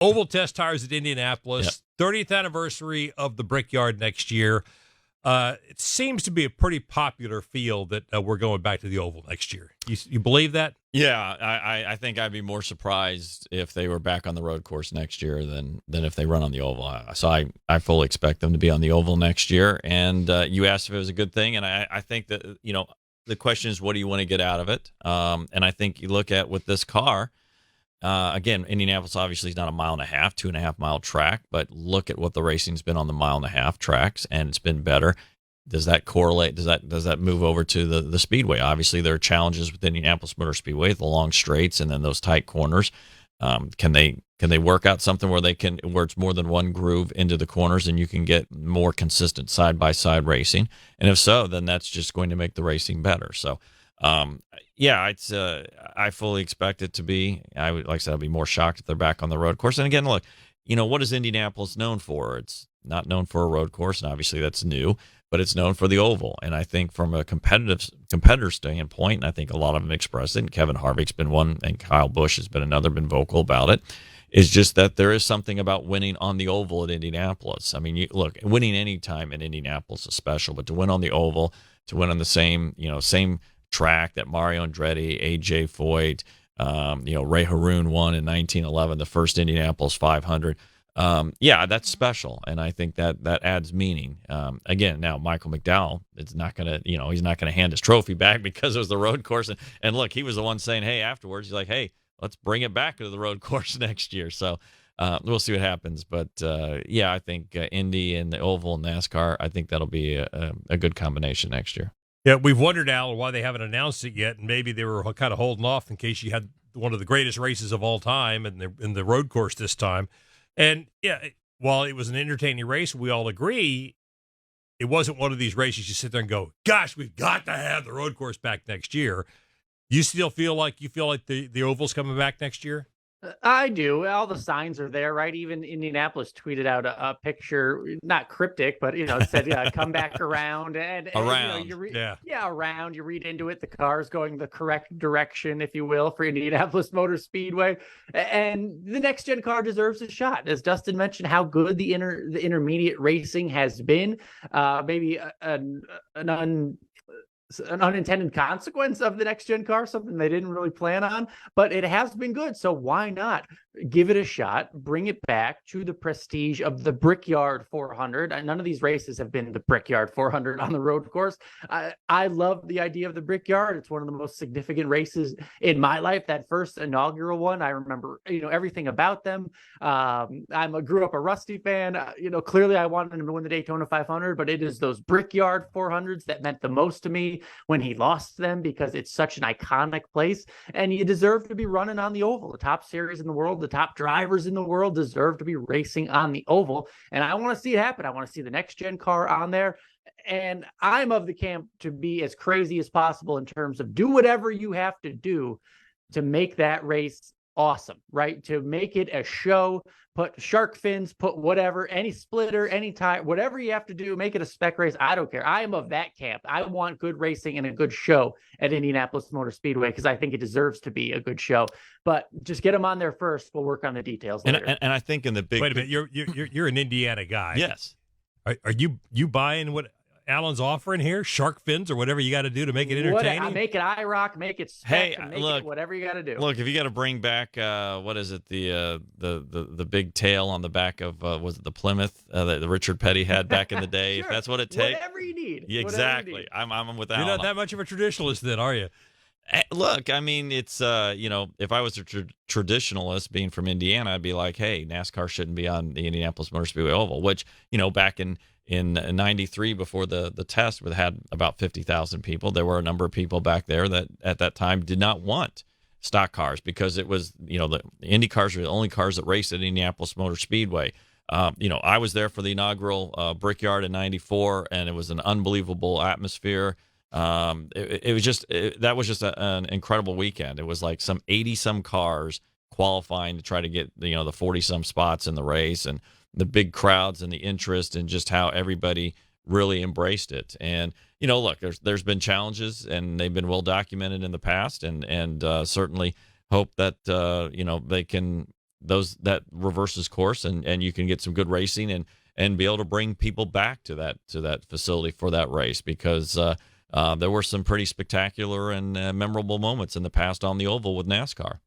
Oval test tires at Indianapolis, Yep. 30th anniversary of the Brickyard next year. It seems to be a pretty popular field that we're going back to the Oval next year. You believe that? Yeah, I think I'd be more surprised if they were back on the road course next year than if they run on the Oval. So I fully expect them to be on the Oval next year. And you asked if it was a good thing, and I think that, the question is, what do you want to get out of it? And I think you look at with this car, again, Indianapolis obviously is not a mile and a half, 2.5 mile track, but look at what the racing's been on the mile and a half tracks, and it's been better. Does that correlate? Does that move over to the Speedway? Obviously, there are challenges with Indianapolis Motor Speedway, the long straights and then those tight corners. Can they work out something where it's more than one groove into the corners and you can get more consistent side by side racing? And if so, then that's just going to make the racing better. So, it's I fully expect it to be. Like I said, I'd be more shocked if they're back on the road course. And again, look, what is Indianapolis known for? It's not known for a road course, and obviously that's new, but it's known for the Oval. And I think from a competitor standpoint, and I think a lot of them express it, and Kevin Harvick's been one, and Kyle Busch has been another, been vocal about it, is just that there is something about winning on the Oval at Indianapolis. I mean, look, winning any time in Indianapolis is special, but to win on the Oval, to win on the same track that Mario Andretti, AJ Foyt, Ray Haroon won in 1911, the first Indianapolis 500. That's special, and I think that adds meaning. Again, now Michael McDowell is not gonna, he's not gonna hand his trophy back because it was the road course. And look, he was the one saying, hey, afterwards, he's like, hey, let's bring it back to the road course next year. So we'll see what happens. But I think Indy and the Oval and NASCAR, I think that'll be a good combination next year. Yeah, we've wondered, Al, why they haven't announced it yet, and maybe they were kind of holding off in case you had one of the greatest races of all time in the road course this time. And, while it was an entertaining race, we all agree, it wasn't one of these races you sit there and go, gosh, we've got to have the road course back next year. You still feel like the Oval's coming back next year? I do. All the signs are there, right? Even Indianapolis tweeted out a picture, not cryptic, but it said, "Come back around." And around, around. You read into it, the car's going the correct direction, if you will, for Indianapolis Motor Speedway, and the next gen car deserves a shot. As Dustin mentioned, how good the intermediate racing has been. Maybe an unintended consequence of the next gen car, something they didn't really plan on, but it has been good. So why not give it a shot, bring it back to the prestige of the Brickyard 400. None of these races have been the Brickyard 400 on the road course. I love the idea of the Brickyard. It's one of the most significant races in my life. That first inaugural one, I remember, everything about them. Grew up a Rusty fan. Clearly I wanted him to win the Daytona 500, but it is those Brickyard 400s that meant the most to me when he lost them, because it's such an iconic place, and you deserve to be running on the Oval. The top series in the world, the top drivers in the world deserve to be racing on the Oval, and I want to see it happen. I want to see the next gen car on there, and I'm of the camp to be as crazy as possible in terms of do whatever you have to do to make that race awesome, right? To make it a show, put shark fins, put whatever, any splitter, any tire, whatever you have to do, make it a spec race. I don't care. I am of that camp. I want good racing and a good show at Indianapolis Motor Speedway because I think it deserves to be a good show. But just get them on there first. We'll work on the details later. And I think in the big... Wait a minute. You're an Indiana guy. Yes. Are you buying what Alan's offering here? Shark fins or whatever you got to do to make it entertaining? Make it IROC, make it spec, it whatever you got to do. Look, if you got to bring back what is it, the big tail on the back of was it the Plymouth that Richard Petty had back in the day? Sure. If that's what it takes, whatever you need. Exactly. I'm with Alan. You're not that much of a traditionalist, then, are you? Look, I mean, it's if I was a traditionalist, being from Indiana, I'd be like, hey, NASCAR shouldn't be on the Indianapolis Motor Speedway Oval, which back in 93 before the test had about 50,000 people. There were a number of people back there that at that time did not want stock cars because it was, the Indy cars were the only cars that raced at Indianapolis Motor Speedway. I was there for the inaugural Brickyard in 94, and it was an unbelievable atmosphere. It was just that was just an incredible weekend. It was like some 80-some cars qualifying to try to get the 40-some spots in the race, and the big crowds and the interest and just how everybody really embraced it. And look, there's been challenges and they've been well documented in the past, and certainly hope that they can that reverses course, and you can get some good racing and be able to bring people back to that facility for that race, because there were some pretty spectacular and memorable moments in the past on the oval with NASCAR.